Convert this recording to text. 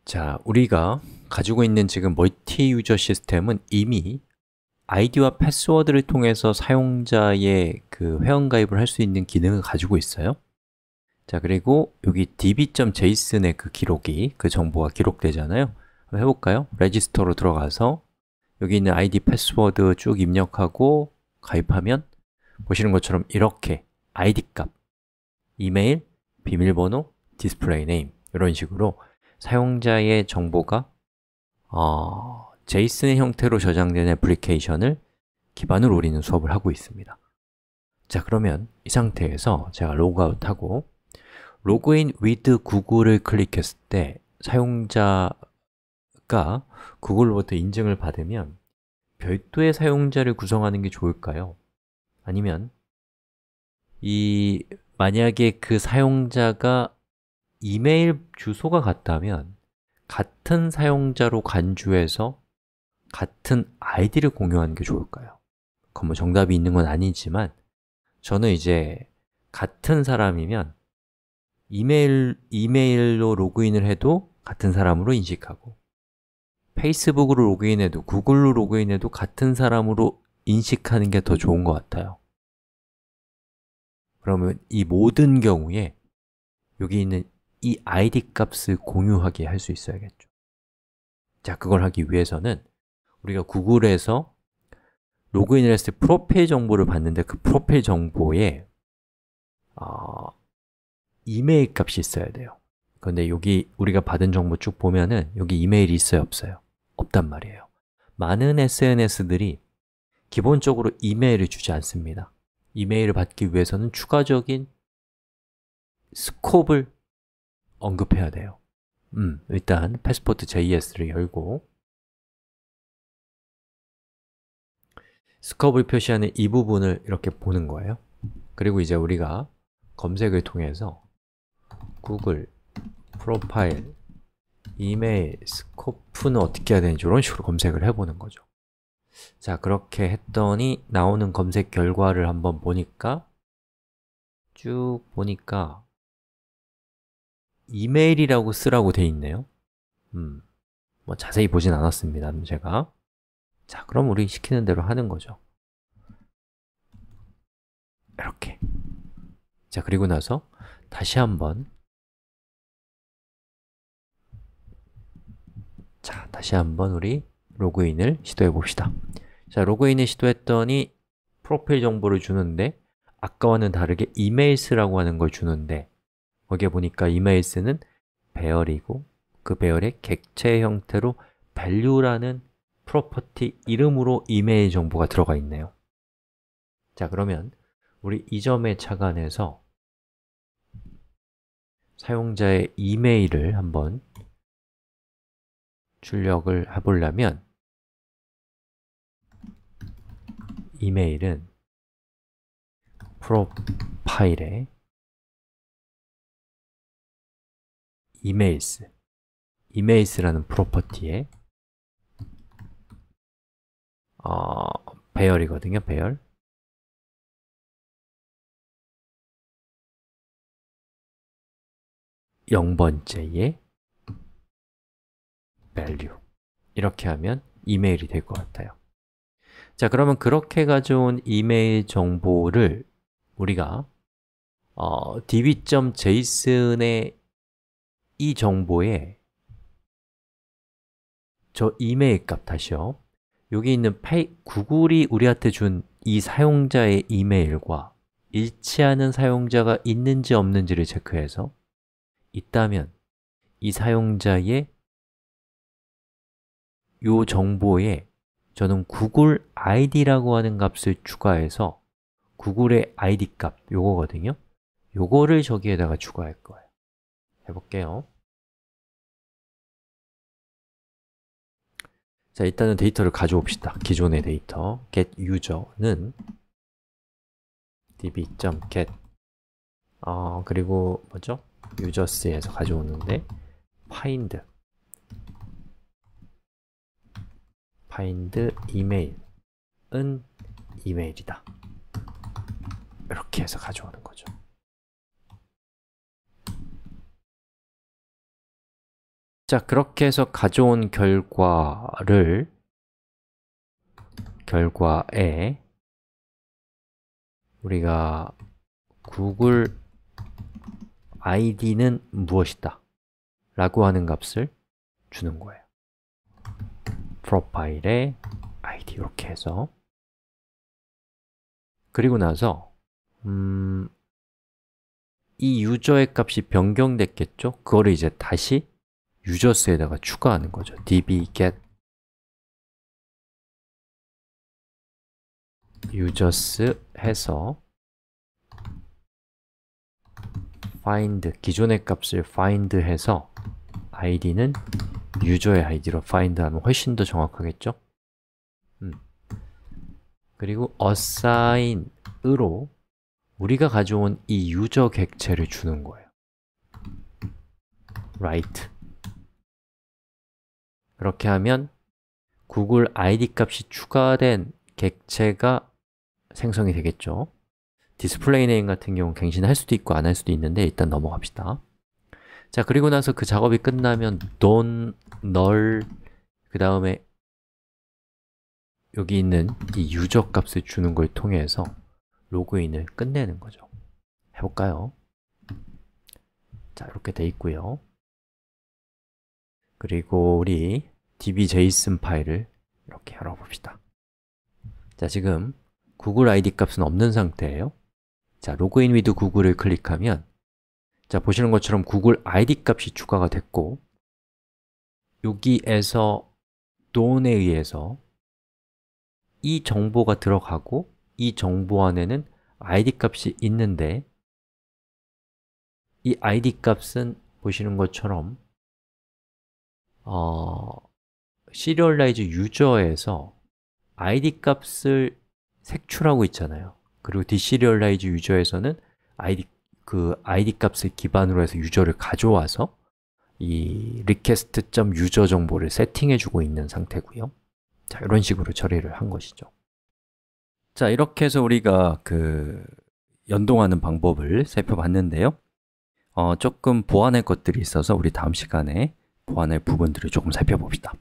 자, 우리가 가지고 있는 지금 멀티 유저 시스템은 이미 아이디와 패스워드를 통해서 사용자의 그 회원가입을 할 수 있는 기능을 가지고 있어요. 자, 그리고 여기 db.json의 그 기록이, 그 정보가 기록되잖아요. 한번 해볼까요? 레지스터로 들어가서 여기 있는 아이디, 패스워드 쭉 입력하고 가입하면 보시는 것처럼 이렇게 아이디 값, 이메일, 비밀번호, 디스플레이 네임 이런 식으로 사용자의 정보가 JSON 형태로 저장된 애플리케이션을 기반으로 우리는 수업을 하고 있습니다. 자, 그러면 이 상태에서 제가 로그아웃하고 로그인 with 구글을 클릭했을 때 사용자가 구글로부터 인증을 받으면 별도의 사용자를 구성하는 게 좋을까요? 아니면 만약에 그 사용자가 이메일 주소가 같다면 같은 사용자로 간주해서 같은 아이디를 공유하는 게 좋을까요? 그건 뭐 정답이 있는 건 아니지만 저는 이제 같은 사람이면 이메일로 로그인을 해도 같은 사람으로 인식하고 페이스북으로 로그인해도 구글로 로그인해도 같은 사람으로 인식하는 게 더 좋은 것 같아요. 그러면 이 모든 경우에 여기 있는 이 id 값을 공유하게 할 수 있어야겠죠. 자, 그걸 하기 위해서는 우리가 구글에서 로그인을 했을 때 프로필 정보를 받는데 그 프로필 정보에 이메일 값이 있어야 돼요. 그런데 여기 우리가 받은 정보 쭉 보면은 여기 이메일이 있어요, 없어요? 없단 말이에요. 많은 SNS들이 기본적으로 이메일을 주지 않습니다. 이메일을 받기 위해서는 추가적인 스콥을 언급해야 돼요. 일단 passport.js를 열고 스컵을 표시하는 이 부분을 이렇게 보는 거예요. 그리고 이제 우리가 검색을 통해서 구글 프로파일 이메일 스코프는 어떻게 해야 되는지 이런 식으로 검색을 해보는 거죠. 자, 그렇게 했더니 나오는 검색 결과를 한번 보니까 쭉 보니까 이메일이라고 쓰라고 돼 있네요. 뭐 자세히 보진 않았습니다, 제가. 자, 그럼 우리 시키는 대로 하는 거죠. 이렇게. 자, 그리고 나서 다시 한번 우리 로그인을 시도해 봅시다. 자, 로그인을 시도했더니 프로필 정보를 주는데 아까와는 다르게 이메일스라고 하는 걸 주는데 거기에 보니까 이메일스는 배열이고 그 배열의 객체 형태로 value라는 프로퍼티 이름으로 이메일 정보가 들어가 있네요. 자, 그러면 우리 이 점에 착안해서 사용자의 이메일을 한번 출력을 해보려면 이메일은 프로파일에 이메일스라는 프로퍼티에 배열이거든요, 배열. 0번째에 value 이렇게 하면 이메일이 될 것 같아요. 자, 그러면 그렇게 가져온 이메일 정보를 우리가 db.json의 이 정보에 저 이메일 값 다시요. 여기 있는 구글이 우리한테 준 이 사용자의 이메일과 일치하는 사용자가 있는지 없는지를 체크해서 있다면 이 사용자의 이 정보에 저는 구글 id라고 하는 값을 추가해서 구글의 id 값, 요거거든요. 요거를 저기에다가 추가할 거예요. 해볼게요. 자, 일단은 데이터를 가져옵시다. 기존의 데이터 get user는 db.get 그리고 뭐죠? users에서 가져오는데 find email은 이메일이다. 이렇게 해서 가져오는 거죠. 자, 그렇게 해서 가져온 결과에 우리가 구글 id는 무엇이다 라고 하는 값을 주는 거예요. 프로파일에 id 이렇게 해서, 그리고 나서 이 유저의 값이 변경됐겠죠? 그거를 이제 다시 유저스에다가 추가하는 거죠. db get users 해서 find, 기존의 값을 find 해서 id는 유저의 id로 find 하면 훨씬 더 정확하겠죠? 그리고 assign으로 우리가 가져온 이 유저 객체를 주는 거예요. write. 그렇게 하면 구글 id 값이 추가된 객체가 생성이 되겠죠. 디스플레이 네임 같은 경우는 갱신할 수도 있고 안 할 수도 있는데 일단 넘어갑시다. 자, 그리고 나서 그 작업이 끝나면 don't, null, 그 다음에 여기 있는 이 유저 값을 주는 걸 통해서 로그인을 끝내는 거죠. 해볼까요? 자, 이렇게 돼 있고요. 그리고 우리 db.json 파일을 이렇게 열어봅시다. 자, 지금 구글 id 값은 없는 상태예요. 자, 로그인 위드 구글을 클릭하면, 자, 보시는 것처럼 구글 id 값이 추가가 됐고, 여기에서 don에 의해서 이 정보가 들어가고 이 정보 안에는 id 값이 있는데, 이 id 값은 보시는 것처럼 serialize user에서 id 값을 색출하고 있잖아요. 그리고 deserialize user에서는 id 값을 기반으로 해서 유저를 가져와서 이 request.user 정보를 세팅해주고 있는 상태고요. 자, 이런 식으로 처리를 한 것이죠. 자, 이렇게 해서 우리가 연동하는 방법을 살펴봤는데요. 조금 보완할 것들이 있어서 우리 다음 시간에 보완할 부분들을 조금 살펴봅시다.